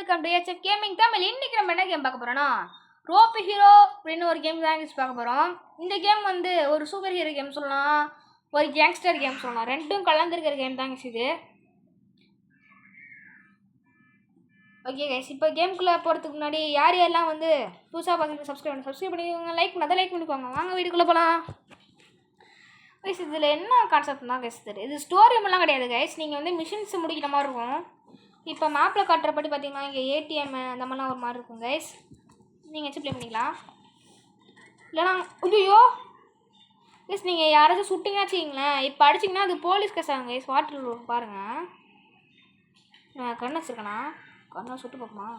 Welcome to HF gaming Tamil. இன்னைக்கு நம்ம என்ன கேம் பார்க்க போறோம்னா ரோப் ஹீரோ அப்படின்னு ஒரு கேம் தான் பார்க்க போறோம். இந்த கேம் வந்து ஒரு சூப்பர் ஹீரோ கேம் சொல்லலாம், ஒரு கேங்ஸ்டர் கேம் சொல்லலாம், ரெண்டும் கலந்துருக்கிற கேம் தாங்க இது. ஓகே கைஸ், இப்போ கேமுக்குள்ளே போகிறதுக்கு முன்னாடி யார் யாரெல்லாம் வந்து புதுசாக பார்க்குறது சப்ஸ்கிரைப் பண்ணிக்கோங்க, லைக் பண்ணிக்கோங்க. வாங்க வீட்டுக்குள்ளே போகலாம். கைஸ், இதில் என்ன கான்செப்ட் தான் கைஸ் தெரியும், இது ஸ்டோரி எல்லாம் கிடையாது கைஸ். நீங்கள் வந்து மிஷின்ஸ் முடிக்கிற மாதிரி இருக்கும். இப்போ மேப்பில் காட்டுறபடி பார்த்தீங்கன்னா இங்கே ஏடிஎம் அந்த மாதிரிலாம் ஒரு மாதிரி இருக்கும் கைஸ். நீங்கள் வச்சு ப்ளே பண்ணிக்கலாம். இல்லைனா ஐயோ கைஸ், நீங்கள் யாராச்சும் சுட்டிங்கன்னா வச்சுக்கிங்களேன், இப்போ அடிச்சிங்கன்னா அது போலீஸ் கேஸ் ஆகும் கைஸ். வாட்டர் பாருங்கள், நான் கண்ணை வச்சுருக்கேண்ணா, கண்ணை சுட்டு பார்ப்போமா?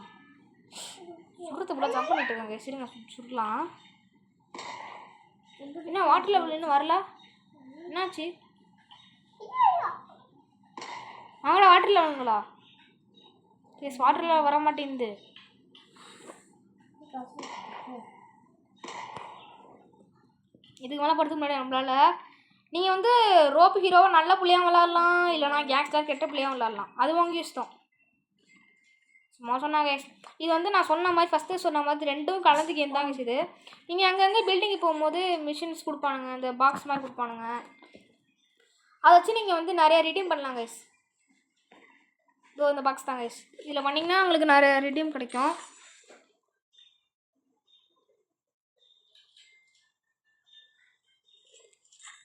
சுடுறது போல ஜம்ப் பண்ணிட்டு இருக்கேன் கைஸ். சரிங்க, சுடலாம். என்ன வாட்டர் லெவல் இன்னும் வரல, என்னாச்சு? அவங்களா வாட்டர் லெவலுங்களா? கைஸ், வாட்டர் லெவல் வர மாட்டேங்குது. இதுக்கு மேலே படுத்துக்க முடியாது நம்மளால். நீங்கள் வந்து ரோப் ஹீரோவை நல்ல பிள்ளையாக விளாட்லாம், இல்லைனா கேங்ஸ்டர் கெட்ட பிள்ளையாக விளாட்லாம், அது உங்கள் இஷ்டம். சும்மா சொன்னாங்க. இது வந்து நான் சொன்ன மாதிரி ஃபஸ்ட்டு சொன்ன மாதிரி ரெண்டும் கலந்து கேம் தான் இது. நீங்கள் அங்கங்கே பில்டிங்கு போகும்போது மிஷின்ஸ் கொடுப்பானுங்க, இந்த பாக்ஸ் மாதிரி கொடுப்பானுங்க, அதை வச்சு நீங்கள் வந்து நிறையா ரிடீம் பண்ணலாம் கைஸ். இதோ இந்த பாக்ஸ் தான் கைஸ், இதில் பண்ணிங்கன்னா உங்களுக்கு நிறைய ரிடீம் கிடைக்கும்.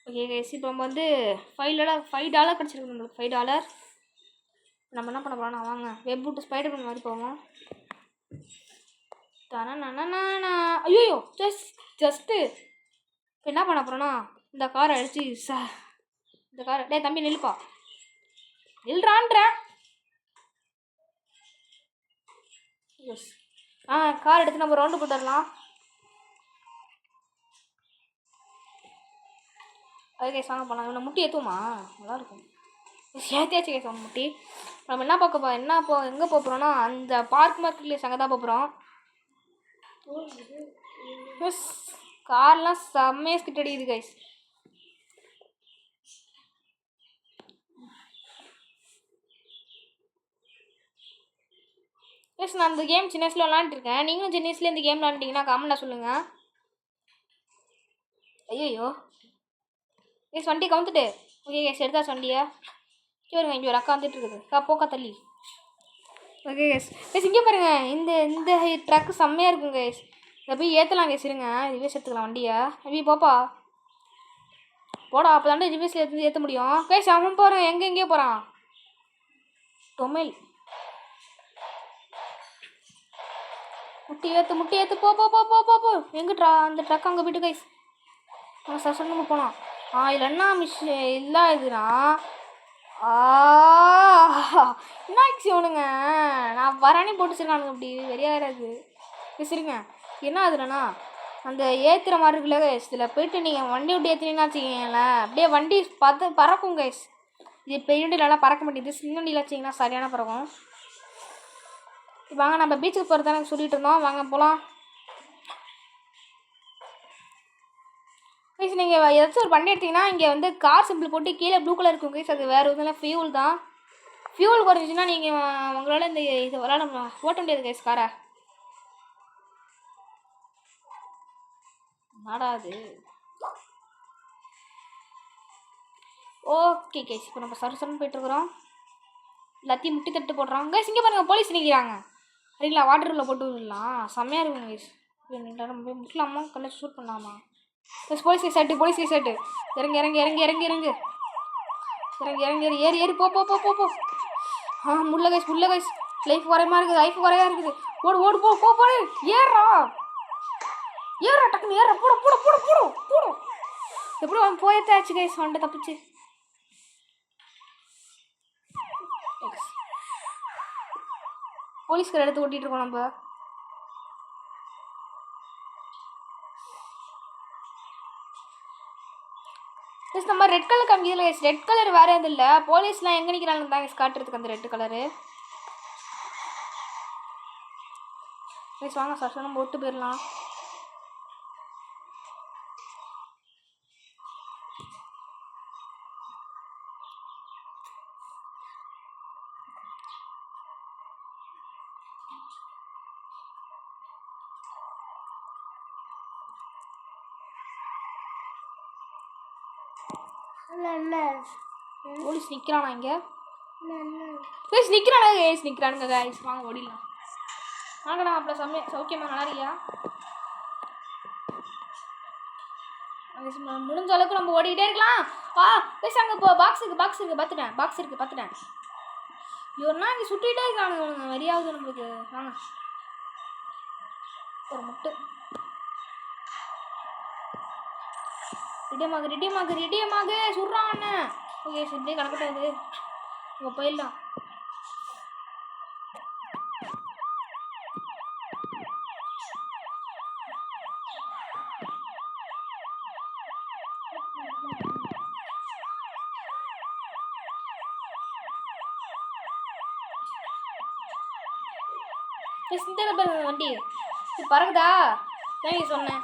ஓகே கைஸ், இப்போ நம்ம வந்து $5 கிடச்சிருக்கு நம்மளுக்கு. $5 நம்ம என்ன பண்ண போகிறோம்னா, வாங்க வெப் விட்டு ஸ்பைடர் பண்ண மாதிரி போவோம். தானா ஐயோ ஜஸ்ட்டு இப்போ என்ன பண்ண போகிறோன்னா, இந்த காரை அடிச்சு இந்த காரை டே தம்பி நில்லுப்பா, நில்றான்றேன். எஸ், கார் எடுத்து நம்ம ரவுண்டு போட்டுடலாம். அது கேஸ் வாங்க போகலாம். இவனை முட்டி ஏற்றுமா நல்லாயிருக்கும். ஏற்றியாச்சு கேஸ் அவன் முட்டி. நம்ம என்ன பார்க்க எங்கே போகிறோன்னா, அந்த பார்க் மார்க்கெட்லேயே அங்கே தான் போகிறோம். எஸ், கார்லாம் செம்மையாக ஸ்கிட் அடிக்குது கைஸ். எஸ், நான் இந்த கேம் சின்ன வயசில் விளாண்டுருக்கேன். நீங்களும் சின்ன வயசுல இந்த கேம் விளாண்டிங்கன்னா கமெண்ட்டில் சொல்லுங்கள். ஐயோ எஸ், வண்டி கவுந்துட்டு. ஓகே எஸ், எடுத்தாச்சு வண்டியை. வருங்க, இங்கே ஒரு அக்கா வந்துட்டு இருக்குது, போக்கா தள்ளி. ஓகே எஸ் எஸ், இங்கே பாருங்கள், இந்த ட்ரக்கு செம்மையாக இருக்குங்க எஸ். இதை போய் ஏற்றலாம் கேஸ். இருங்க, ரிவேஸ் எடுத்துக்கலாம் வண்டியை. அப்படி போப்பா போடா, அப்போ தாண்டா ரிவேஸில் ஏற்ற முடியும் கேஸ். அவன் போகிறான், எங்கேயோ போகிறான். டொமைல் முட்டி ஏற்று போ போ போ போ போ போ எங்கே அந்த ட்ரக் அங்கே போய்ட்டு கைஸ். நம்ம போனோம். இதில் என்ன இல்லை இதுனா, என்னாச்சு இவனுங்க, நான் வரானே போட்டுச்சிருக்கானுங்க அப்படி வெறியாகிறாது. சரிங்க, என்ன ஆகுதுலண்ணா, அந்த ஏற்றுற மாதிரி இருக்குல்ல கைஸ், இதில் போய்ட்டு நீங்கள் வண்டி விட்டு ஏற்றுனீங்கன்னா வச்சுக்கிங்களேன், அப்படியே வண்டி பார்த்து பறக்கும் கைஸ். இது பெரிய வண்டியிலலாம் பறக்க மாட்டேங்குது, சின்ன வண்டியில் வச்சிங்கன்னா சரியான பறக்கும். வாங்க நம்ம பீச்சுக்கு போகிறது தானே சொல்லிட்டு இருந்தோம், வாங்க போகலாம். கைஸ், நீங்கள் ஏதாச்சும் ஒரு வண்டி எடுத்திங்கன்னா இங்கே வந்து கார் சிம்பிள் போட்டு கீழே ப்ளூ கலர் இருக்கும் கைஸ், அது வேறு எதுவும் இல்லை, ஃபியூல் தான். ஃபியூல் குறைஞ்சிச்சின்னா நீங்கள் உங்களால் இந்த இது ஓட்ட முடியாது கைஸ் காரை. நாடாது. ஓகே கைஸ், இப்போ நம்ம சரசரன்னு போயிட்டுருக்குறோம். எல்லாத்தையும் முட்டி தட்டு போடுறோம் கைஸ். இங்கே பாருங்கள், போலீஸ் நிற்கிறாங்க. சரிங்களா, வாட்டரில் போட்டு விடலாம், செம்மையாக இருக்கும் கைஸ். நம்ம போய் முட்டலாமா, கல்லை ஷூட் பண்ணலாமா? கைஸ், போலீஸ் கேஸ் ஆட்டு. இறங்கு ஏறி போ போ போ போ போ. முள்ள கைஸ், லைஃப் குறையா இருக்குது. ஓடு போ ஏறா டக்குன்னு ஏற போடும். எப்படி அவன் போயத்தாச்சு கைஸ், வந்துட்டு தப்பிச்சு. போலீஸ்கார எடுத்து ஓட்டிகிட்டு இருக்கோம் நம்ம. நம்ம ரெட் கலர் காமிக்கல கைஸ், ரெட் கலர் வேறு எதுவும் இல்லை, போலீஸ்லாம் எங்கே நிற்கிறாங்கன்னு தான் கைஸ் காட்டுறதுக்கு அந்த ரெட் கலரு கைஸ். வாங்க சார், நம்ம ஒட்டு போயிடலாம். போலீஸ் நிற்கிறானா இங்கே? கைஸ் நிற்கிறானா? கைஸ் நிற்கிறானுங்க கைஸ். வாங்க ஓடிடலாம். வாங்கடா அப்போ சௌக்கியமா நல்லா இருக்கியா? முடிஞ்ச அளவுக்கு நம்ம ஓடிக்கிட்டே இருக்கலாம். கைஸ் அங்கே இப்போ பாக்ஸ் இருக்குது பார்த்துட்டேன். இவர்னா இங்கே சுட்டிகிட்டே இருக்கானுங்க. வரியாவது நம்மளுக்கு. வாங்க ஒரு முட்டு. ரெடியமாக சுடுறான் அண்ணன். ஓகே இப்படியே கிடக்கட்டாது. இப்போ போயிடலாம். இந்த வண்டி பறக்குதா? தான் சொன்னேன்.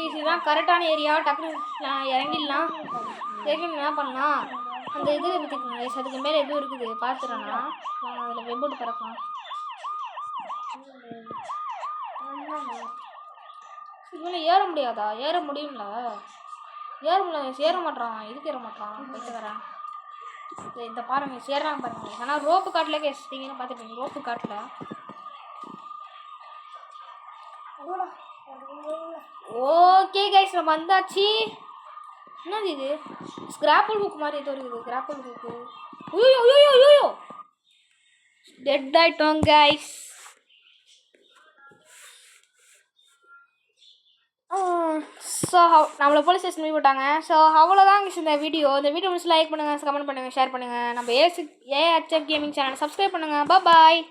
இதுதான் கரெக்டான ஏரியா. டக்குனு இறங்கிடலாம். என்ன பண்ணலாம்? அந்த இது எடுத்துக்கணும். அதுக்கு மேலே எதுவும் இருக்குது பார்த்துறேன்னா அதில் வெப்போட்டு பறக்கலாம். இவனை ஏற முடியாதா? ஏற முடியும்ல. ஏற மாட்டான். இதுக்கு ஏற மாட்டான். போயிட்டு வரேன். இந்த பாருங்க சேர்றாங்க பாருங்க. ஆனால் ரோப்பு காட்டில் கேட்டீங்கன்னு பார்த்துட்டீங்க. ரோப்பு காட்டில் ஓகே கைஸ் நம்ம வந்தாச்சு. என்னது இது? ஸ்கிராப்பிள் புக் மாதிரி ஏதோ இருக்குது. ஸ்கிராப்பிள் புக்கு. ஐயோ டெட் ஆயிட்டோம் கைஸ். ஸோ நம்மளை போலீஸ் ஸ்டேஷன் போய் போட்டாங்க. ஸோ அவ்வளோதான் இந்த வீடியோ. இந்த வீடியோ முடிச்சு லைக் பண்ணுங்கள், கமெண்ட் பண்ணுங்கள், ஷேர் பண்ணுங்கள். நம்ம ஏஹெச்எஃப் கேமிங் சேனலை சப்ஸ்கிரைப் பண்ணுங்கள். பாய்.